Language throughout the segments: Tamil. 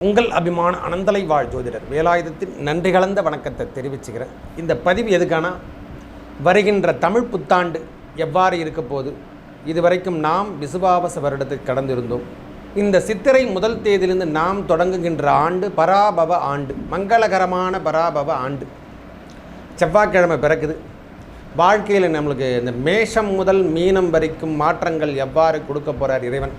உங்கள் அபிமான அனந்தலை வாழ் ஜோதிடர் வேலாயுதத்தின் நன்றி கலந்த வணக்கத்தை தெரிவிச்சுக்கிறேன். இந்த பதிவு எதுக்கானா, வருகின்ற தமிழ் புத்தாண்டு எவ்வாறு இருக்க போது, இதுவரைக்கும் நாம் விசுவாவச வருடத்துக்கு கடந்திருந்தோம். இந்த சித்திரை முதல் தேதியிலிருந்து நாம் தொடங்குகின்ற ஆண்டு பராபவ ஆண்டு, மங்களகரமான பராபவ ஆண்டு. செவ்வாய்க்கிழமை பிறக்குது. வாழ்க்கையில் நம்மளுக்கு இந்த மேஷம் முதல் மீனம் வரைக்கும் மாற்றங்கள் எவ்வாறு கொடுக்க போகிறார் இறைவன்,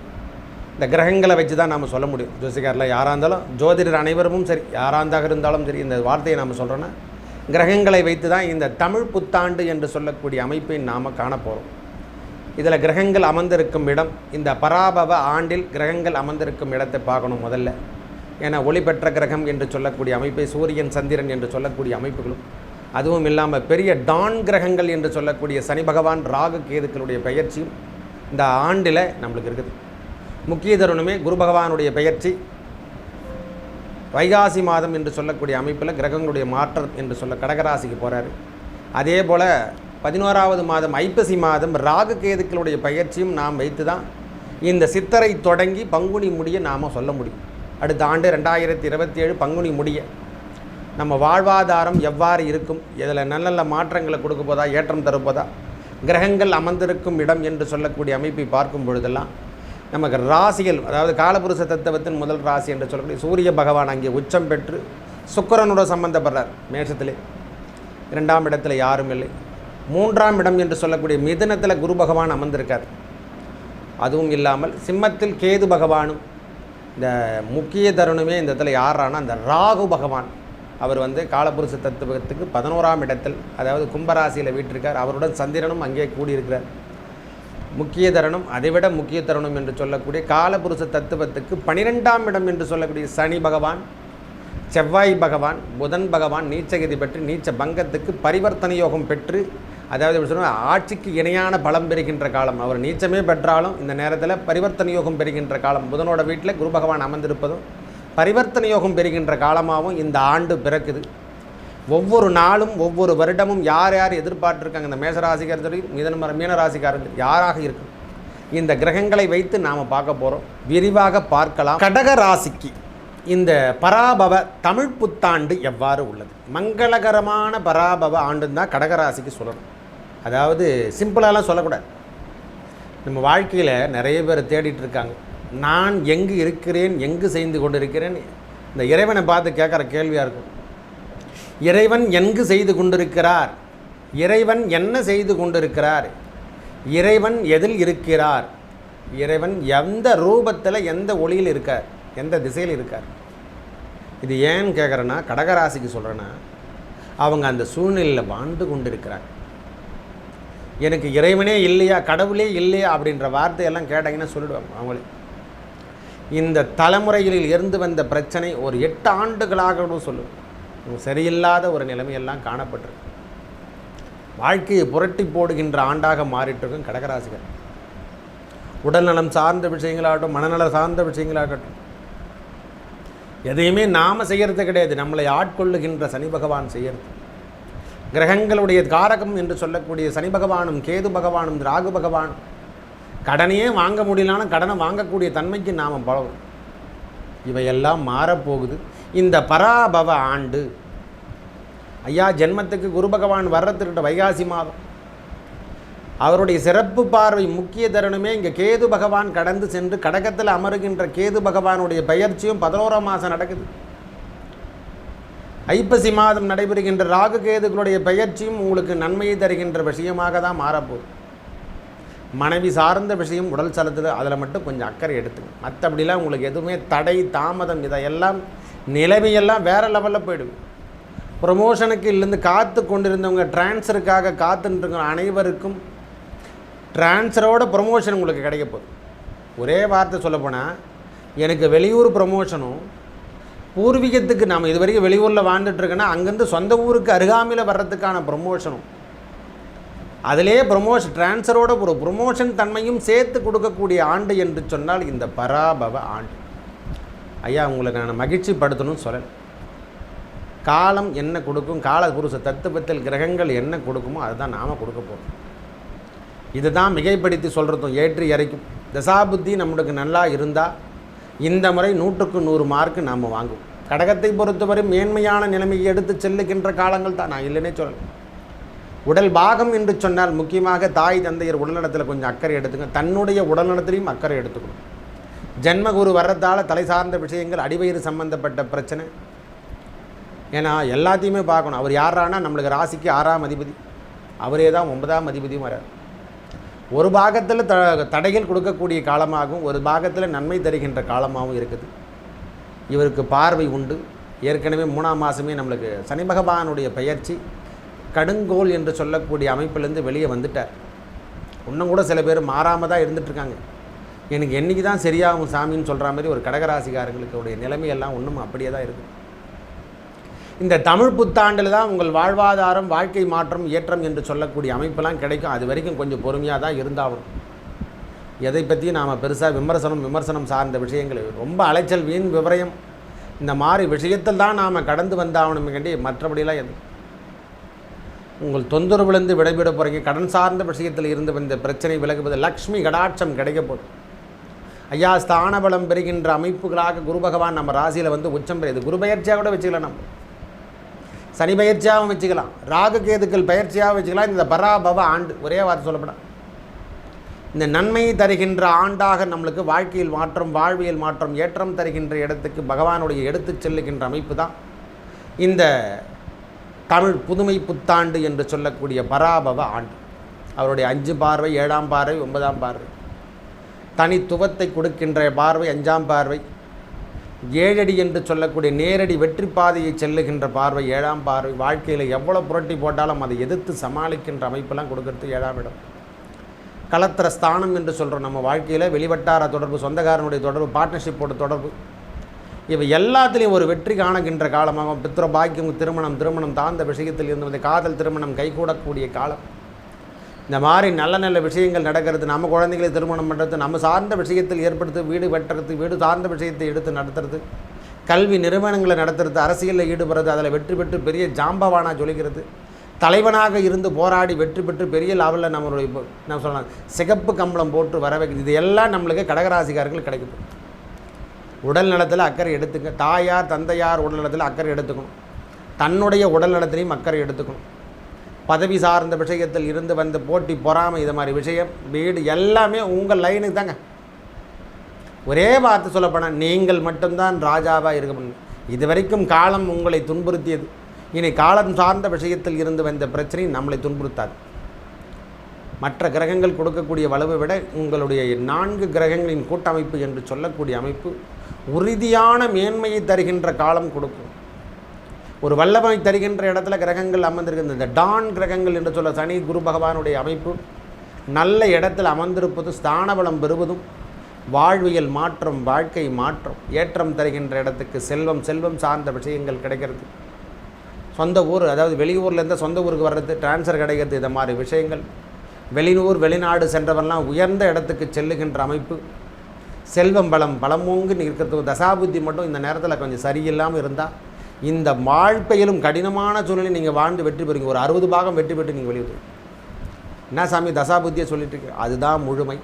இந்த கிரகங்களை வச்சு தான் நாம் சொல்ல முடியும். ஜோசிகாரில் யாராக இருந்தாலும், ஜோதிடர் அனைவரும் சரி, யாராக இருந்தாலும் சரி, இந்த வார்த்தையை நாம் சொல்கிறோன்னா கிரகங்களை வைத்து தான் இந்த தமிழ் புத்தாண்டு என்று சொல்லக்கூடிய அமைப்பை நாம் காணப்போகிறோம். இதில் கிரகங்கள் அமர்ந்திருக்கும் இடம், இந்த பராபவ ஆண்டில் கிரகங்கள் அமர்ந்திருக்கும் இடத்தை பார்க்கணும் முதல்ல. ஏன்னா ஒளி பெற்ற கிரகம் என்று சொல்லக்கூடிய அமைப்பை சூரியன் சந்திரன் என்று சொல்லக்கூடிய அமைப்புகளும், அதுவும் இல்லாமல் பெரிய டான் கிரகங்கள் என்று சொல்லக்கூடிய சனி பகவான் ராகு கேதுக்களுடைய பெயர்ச்சியும் இந்த ஆண்டில் நம்மளுக்கு இருக்குது. முக்கிய தருணமே குரு பகவானுடைய பெயர்ச்சி வைகாசி மாதம் என்று சொல்லக்கூடிய அமைப்பில் கிரகங்களுடைய மாற்றம் என்று சொல்ல கடகராசிக்கு போகிறாரு. அதே போல் 11வது மாதம் ஐப்பசி மாதம் ராகு கேதுக்களுடைய பயிற்சியும் நாம் வைத்து தான் இந்த சித்தரை தொடங்கி பங்குனி முடிய நாம் சொல்ல முடியும். அடுத்த ஆண்டு 2027 பங்குனி முடிய நம்ம வாழ்வாதாரம் எவ்வாறு இருக்கும், இதில் நல்ல நல்ல மாற்றங்களை கொடுக்க போதா, ஏற்றம் தருப்பதா, கிரகங்கள் அமர்ந்திருக்கும் இடம் என்று சொல்லக்கூடிய அமைப்பை பார்க்கும் பொழுதெல்லாம் நமக்கு ராசிகள், அதாவது காலபுருஷ தத்துவத்தின் முதல் ராசி என்று சொல்லக்கூடிய சூரிய பகவான் அங்கே உச்சம் பெற்று சுக்கிரனோட சம்பந்தப்படுறார். மேஷத்திலே 2ஆம் இடத்துல யாரும் இல்லை. 3ஆம் இடம் என்று சொல்லக்கூடிய மிதுனத்தில் குரு பகவான் அமர்ந்திருக்கார். அதுவும் இல்லாமல் சிம்மத்தில் கேது பகவானும். இந்த முக்கிய தருணமே இந்த இடத்துல யாரானா அந்த ராகு பகவான். அவர் காலபுருஷ தத்துவத்துக்கு 11ஆம் இடத்தில், அதாவது கும்பராசியில் வீட்டிருக்கார். அவருடன் சந்திரனும் அங்கே கூடியிருக்கிறார். முக்கிய தருணம், அதைவிட முக்கிய தருணம் என்று சொல்லக்கூடிய காலபுருஷ தத்துவத்துக்கு 12ஆம் இடம் என்று சொல்லக்கூடிய சனி பகவான், செவ்வாய் பகவான், புதன் பகவான் நீச்சகதி பெற்று நீச்ச பங்கத்துக்கு பரிவர்த்தனை யோகம் பெற்று, அதாவது எப்படி சொன்னால் ஆட்சிக்கு இணையான பலம் பெறுகின்ற காலம். அவர் நீச்சமே பெற்றாலும் இந்த நேரத்தில் பரிவர்த்தனை யோகம் பெறுகின்ற காலம். புதனோட வீட்டில் குரு பகவான் அமர்ந்திருப்பதும் பரிவர்த்தனை யோகம் பெறுகின்ற காலமாகவும் இந்த ஆண்டு பிறக்குது. ஒவ்வொரு நாளும் ஒவ்வொரு வருடமும் யார் யார் எதிர்பார்த்துருக்காங்க, இந்த மேசராசிக்காரர் மீனராசிக்காரர் யாராக இருக்கும், இந்த கிரகங்களை வைத்து நாம் பார்க்க போகிறோம், விரிவாக பார்க்கலாம். கடக ராசிக்கு இந்த பராபவ தமிழ் புத்தாண்டு எவ்வாறு உள்ளது, மங்களகரமான பராபவ ஆண்டுன்னு தான் கடகராசிக்கு சொல்லணும். அதாவது சிம்பிளாலாம் சொல்லக்கூடாது. நம்ம வாழ்க்கையில் நிறைய பேர் தேடிட்டு இருக்காங்க, நான் எங்கு இருக்கிறேன், எங்கு செய்து கொண்டு இருக்கிறேன். இந்த இறைவனை பார்த்து கேட்குற கேள்வியாக இருக்கும், இறைவன் எங்கு செய்து கொண்டிருக்கிறார், இறைவன் என்ன செய்து கொண்டிருக்கிறார், இறைவன் எதில் இருக்கிறார், இறைவன் எந்த ரூபத்தில் எந்த ஒளியில் இருக்கார், எந்த திசையில் இருக்கார். இது ஏன்னு கேட்குறேன்னா, கடகராசிக்கு சொல்கிறேன்னா, அவங்க அந்த சூழ்நிலையில் வாழ்ந்து கொண்டிருக்கிறார். எனக்கு இறைவனே இல்லையா, கடவுளே இல்லையா அப்படின்ற வார்த்தையெல்லாம் கேட்டாங்கன்னா சொல்லிடுவாங்க அவங்களே. இந்த தலைமுறையில் இருந்து வந்த பிரச்சனை ஒரு 8 ஆண்டுகளாக கூட சொல்லுவேன், சரியில்லாத ஒரு நிலைமையெல்லாம் காணப்பட்டிருக்கு. வாழ்க்கையை புரட்டி போடுகின்ற ஆண்டாக மாறிட்டிருக்கும் கடகராசிகள். உடல்நலம் சார்ந்த விஷயங்களாகட்டும், மனநலம் சார்ந்த விஷயங்களாகட்டும், எதையுமே நாம் செய்கிறது கிடையாது, நம்மளை ஆட்கொள்ளுகின்ற சனி பகவான் செய்கிறது. கிரகங்களுடைய காரகம் என்று சொல்லக்கூடிய சனி பகவானும் கேது பகவானும் ராகு பகவான் கடனையே வாங்க முடியலான கடனை வாங்கக்கூடிய தன்மைக்கு நாம் பழகும். இவையெல்லாம் மாறப்போகுது இந்த பராபவ ஆண்டு. ஐயா ஜென்மத்துக்கு குரு பகவான் வர்றதுக்கிட்ட வைகாசி மாதம், அவருடைய சிறப்பு பார்வை முக்கிய தருணமே இங்கே கேது பகவான் கடந்து சென்று கடகத்தில் அமருகின்ற கேது பகவானுடைய பெயர்ச்சியும் 11ஆம் மாதம் நடக்குது. ஐப்பசி மாதம் நடைபெறுகின்ற ராகு கேதுகளுடைய பெயர்ச்சியும் உங்களுக்கு நன்மையை தருகின்ற விஷயமாக தான் மாறப்போகுது. மனைவி சார்ந்த விஷயம், உடல் செலுத்துது, அதில் மட்டும் கொஞ்சம் அக்கறை எடுத்துங்க. மற்றபடிலாம் உங்களுக்கு எதுவுமே தடை தாமதம் இதையெல்லாம் நிலைமையெல்லாம் வேறு லெவலில் போயிடுங்க. ப்ரொமோஷனுக்கு இல்லைருந்து காத்து கொண்டிருந்தவங்க, டிரான்ஸ்ஃபருக்காக காத்துருங்க அனைவருக்கும் டிரான்ஸ்ஃபரோட ப்ரொமோஷன் உங்களுக்கு கிடைக்க போகுது. ஒரே வார்த்தை சொல்லப்போனால், எனக்கு வெளியூர் ப்ரொமோஷனும் பூர்வீகத்துக்கு நாம் இது வரைக்கும் வெளியூரில் வாழ்ந்துட்டுருக்கோன்னா அங்கேருந்து சொந்த ஊருக்கு அருகாமையில் வர்றதுக்கான ப்ரொமோஷனும், அதிலே ப்ரொமோஷன் டிரான்ஸ்ஃபரோட ஒரு ப்ரொமோஷன் தன்மையும் சேர்த்து கொடுக்கக்கூடிய ஆண்டு என்று சொன்னால் இந்த பராபவ ஆண்டு. ஐயா உங்களுக்கு நான் மகிழ்ச்சி படுத்தணும்னு சொல்லலை. காலம் என்ன கொடுக்கும், காலபுருஷ தத்துவத்தில் கிரகங்கள் என்ன கொடுக்குமோ அதுதான் நாம் கொடுக்க போகிறோம். இதுதான் மிகைப்படுத்தி சொல்கிறதும் ஏற்றி இறைக்கும். தசாபுத்தி நம்மளுக்கு நல்லா இருந்தால் இந்த முறை 100க்கு 100 மார்க்கு நாம் வாங்குவோம். கடகத்தை பொறுத்தவரை மேன்மையான நிலைமையை எடுத்து செல்லுகின்ற காலங்கள் தான், நான் இல்லைன்னே சொல்லலை. உடல் பாகம் என்று சொன்னால் முக்கியமாக தாய் தந்தையர் உடல்நலத்தில் கொஞ்சம் அக்கறை எடுத்துங்க. தன்னுடைய உடல்நலத்திலையும் அக்கறை எடுத்துக்கணும். ஜென்மகுரு வர்றதால் தலை சார்ந்த விஷயங்கள், அடிவயிறு சம்பந்தப்பட்ட பிரச்சனை. ஏன்னா எல்லாத்தையுமே பார்க்கணும். அவர் யாரானா நம்மளுக்கு ராசிக்கு 6ஆம் அதிபதி, அவரே தான் 9ஆம் அதிபதியும் வரார். ஒரு பாகத்தில் தடைகள் கொடுக்கக்கூடிய காலமாகவும் ஒரு பாகத்தில் நன்மை தருகின்ற காலமாகவும் இருக்குது. இவருக்கு பார்வை உண்டு. ஏற்கனவே 3ஆம் மாதமே நம்மளுக்கு சனி பகவானுடைய பெயர்ச்சி கடுங்கோல் என்று சொல்லக்கூடிய அமைப்பிலேருந்து வெளியே வந்துட்டார். இன்னும் கூட சில பேர் மாறாமல் தான் இருந்துகிட்ருக்காங்க. எனக்கு என்றைக்கு தான் சரியாகும் சாமின்னு சொல்கிற மாதிரி ஒரு கடகராசிக்காரங்களுக்கு உடைய நிலைமையெல்லாம் ஒன்றும் அப்படியே தான் இருக்குது. இந்த தமிழ் புத்தாண்டில் தான் உங்கள் வாழ்வாதாரம், வாழ்க்கை மாற்றம், ஏற்றம் என்று சொல்லக்கூடிய அமைப்பெல்லாம் கிடைக்கும். அது வரைக்கும் கொஞ்சம் பொறுமையாக தான் இருந்தாகும். எதை பற்றியும் நாம் பெருசாக விமர்சனம் சார்ந்த விஷயங்கள், ரொம்ப அலைச்சல், வீண் விவரயம், இந்த மாதிரி விஷயத்தில் தான் நாம் கடந்து வந்தாகணும் கண்டி. மற்றபடியெல்லாம் எது உங்கள் தொந்தரவுலேருந்து விடைபெற போகிறீங்க. கடன் சார்ந்த விஷயத்தில் இருந்து வந்த பிரச்சனை விலகுவது, லக்ஷ்மி கடாட்சம் கிடைக்க போகுது. ஐயா, ஸ்தானபலம் பெறுகின்ற அமைப்புகளாக குரு பகவான் நம்ம ராசியில் வந்து உச்சம் பெறுது. குரு பயிற்சியாக கூட வச்சுக்கலாம், நம்ம சனி பயிற்சியாகவும் வச்சுக்கலாம், ராகு கேதுக்கள் பயிற்சியாக வச்சுக்கலாம். இந்த பராபவ ஆண்டு ஒரே வார்த்தை சொல்லப்படாது. இந்த நன்மை தருகின்ற ஆண்டாக நம்மளுக்கு வாழ்க்கையில் மாற்றம், வாழ்வியல் மாற்றம், ஏற்றம் தருகின்ற இடத்துக்கு பகவானுடைய எடுத்து செல்லுகின்ற அமைப்பு தான் இந்த தமிழ் புதுமை புத்தாண்டு என்று சொல்லக்கூடிய பராபவ ஆண்டு. அவருடைய 5 பார்வை, 7ஆம் பார்வை, 9ஆம் பார்வை, தனித்துவத்தை கொடுக்கின்ற பார்வை 5ஆம் பார்வை, 7 அடி என்று சொல்லக்கூடிய நேரடி வெற்றி பாதையை செல்லுகின்ற பார்வை 7ஆம் பார்வை. வாழ்க்கையில் எவ்வளோ புரட்டி போட்டாலும் அதை எதிர்த்து சமாளிக்கின்ற அமைப்பெல்லாம் கொடுக்கறது 7ஆம் இடம். கலத்திர ஸ்தானம் என்று சொல்கிறோம். நம்ம வாழ்க்கையில் வெளிவட்டார தொடர்பு, சொந்தக்காரனுடைய தொடர்பு, பார்ட்னர்ஷிப்போட தொடர்பு, இவை எல்லாத்துலேயும் ஒரு வெற்றி காணுகின்ற காலமாக பித்ர பாக்கியம், திருமணம் தாழ்ந்த விஷயத்தில் இருந்து வந்து காதல் திருமணம் கைகூடக்கூடிய காலம். இந்த மாதிரி நல்ல நல்ல விஷயங்கள் நடக்கிறது, நம்ம குழந்தைகளை திருமணம் பண்ணுறது, நம்ம சார்ந்த விஷயத்தில் ஏற்படுத்து, வீடு வெட்டுறது, வீடு சார்ந்த விஷயத்தை எடுத்து நடத்துறது, கல்வி நிறுவனங்களை நடத்துறது, அரசியலில் ஈடுபடுறது, அதில் வெற்றி பெற்று பெரிய ஜாம்பவானாக ஜொலிக்கிறது, தலைவனாக இருந்து போராடி வெற்றி பெற்று பெரிய லாவில் நம்மளுடைய நான் சொல்லலாம் சிகப்பு கம்பளம் போட்டு வர வைக்கிறது. இது எல்லாம் நம்மளுக்கு கடகராசிக்காரர்கள் கிடைக்குது. உடல் நலத்தில் அக்கறை எடுத்துங்க. தாயார் தந்தையார் உடல் நலத்தில் அக்கறை எடுத்துக்கணும். தன்னுடைய உடல் நலத்திலையும் அக்கறை எடுத்துக்கணும். பதவி சார்ந்த விஷயத்தில் இருந்து வந்த போட்டி, பொறாமை, இது மாதிரி விஷயம், வீடு எல்லாமே உங்கள் லைனுக்கு தாங்க. ஒரே வார்த்தை சொல்லப்போனால் நீங்கள் மட்டும்தான் ராஜாவாக இருக்க முடியும். இது வரைக்கும் காலம் உங்களை துன்புறுத்தியது. இனி காலம் சார்ந்த விஷயத்தில் இருந்து வந்த பிரச்சனை நம்மளை துன்புறுத்தாது. மற்ற கிரகங்கள் கொடுக்கக்கூடிய வலுவை விட உங்களுடைய 4 கிரகங்களின் கூட்டமைப்பு என்று சொல்லக்கூடிய அமைப்பு உறுதியான மேன்மையை தருகின்ற காலம் கொடுக்கும். ஒரு வல்லமை தருகின்ற இடத்துல கிரகங்கள் அமர்ந்திருக்கின்ற இந்த டான் கிரகங்கள் என்று சொல்ல சனி குரு பகவானுடைய அமைப்பு நல்ல இடத்தில் அமர்ந்திருப்பதும், ஸ்தானபலம் பெறுவதும், வாழ்வியல் மாற்றம், வாழ்க்கை மாற்றம், ஏற்றம் தருகின்ற இடத்துக்கு செல்வம் சார்ந்த விஷயங்கள் கிடைக்கிறது. சொந்த ஊர், அதாவது வெளியூர்லேருந்து சொந்த ஊருக்கு வர்றது, டிரான்ஸ்ஃபர் கிடைக்கிறது, இது மாதிரி விஷயங்கள். வெளியூர் வெளிநாடு சென்றவரெல்லாம் உயர்ந்த இடத்துக்கு செல்லுகின்ற அமைப்பு. செல்வம் பலமோங்கு இருக்கிறதுக்கு தசாபுத்தி மட்டும் இந்த நேரத்தில் கொஞ்சம் சரியில்லாமல் இருந்தால் இந்த வாழ்க்கையிலும் கடினமான சூழ்நிலை நீங்கள் வாழ்ந்து வெற்றி பெறுங்க. ஒரு 60 பாகம் வெற்றி பெற்று நீங்கள் வெளியே என்ன சாமி தசாபுத்தியை சொல்லிட்டு இருக்கு, அதுதான் முழுமை.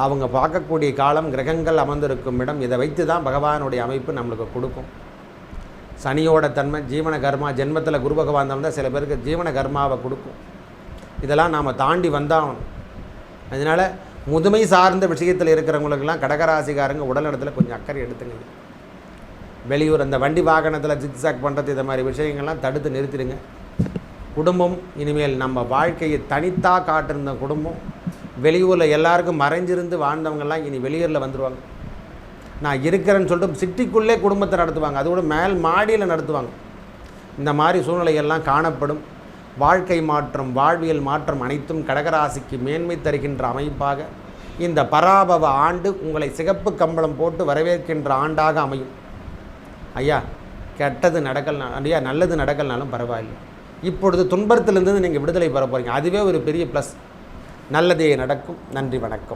அவங்க பார்க்கக்கூடிய காலம், கிரகங்கள் அமர்ந்திருக்கும் இடம், இதை வைத்து தான் பகவானுடைய அமைப்பு நம்மளுக்கு கொடுக்கும். சனியோட தன்மை ஜீவன கர்மா, ஜென்மத்தில் குரு பகவான் தான் சில பேருக்கு ஜீவன கர்மாவை கொடுக்கும். இதெல்லாம் நாம் தாண்டி வந்தாகணும். அதனால் முதுமை சார்ந்த விஷயத்தில் இருக்கிறவங்களுக்கெல்லாம் கடகராசிக்காரங்க உடல் இடத்துல கொஞ்சம் அக்கறை எடுத்துங்க. வெளியூர் அந்த வண்டி வாகனத்தில் ஜிக்ஸாக் பண்ணுறது, இது மாதிரி விஷயங்கள்லாம் தடுத்து நிறுத்திடுங்க. குடும்பம் இனிமேல் நம்ம வாழ்க்கையை தனித்தாக காட்டிருந்த குடும்பம், வெளியூரில் எல்லாருக்கும் மறைஞ்சிருந்து வாழ்ந்தவங்கெல்லாம் இனி வெளியூரில் வந்துடுவாங்க. நான் இருக்கிறேன்னு சொல்லிட்டு சிட்டிக்குள்ளே குடும்பத்தை நடத்துவாங்க, அதோட மேல் மாடியில் நடத்துவாங்க. இந்த மாதிரி சூழ்நிலையெல்லாம் காணப்படும். வாழ்க்கை மாற்றம், வாழ்வியல் மாற்றம் அனைத்தும் கடகராசிக்கு மேன்மை தருகின்ற அமைப்பாக இந்த பராபவ ஆண்டு உங்களை சிகப்பு கம்பளம் போட்டு வரவேற்கின்ற ஆண்டாக அமையும். ஐயா, கெட்டது நடக்கலனா, ஐயா நல்லது நடக்கலனாலும் பரவாயில்லை. இப்பொழுது துன்பத்திலிருந்து நீங்கள் விடுதலை பெற போகிறீங்க. அதுவே ஒரு பெரிய ப்ளஸ். நல்லதே நடக்கும். நன்றி, வணக்கம்.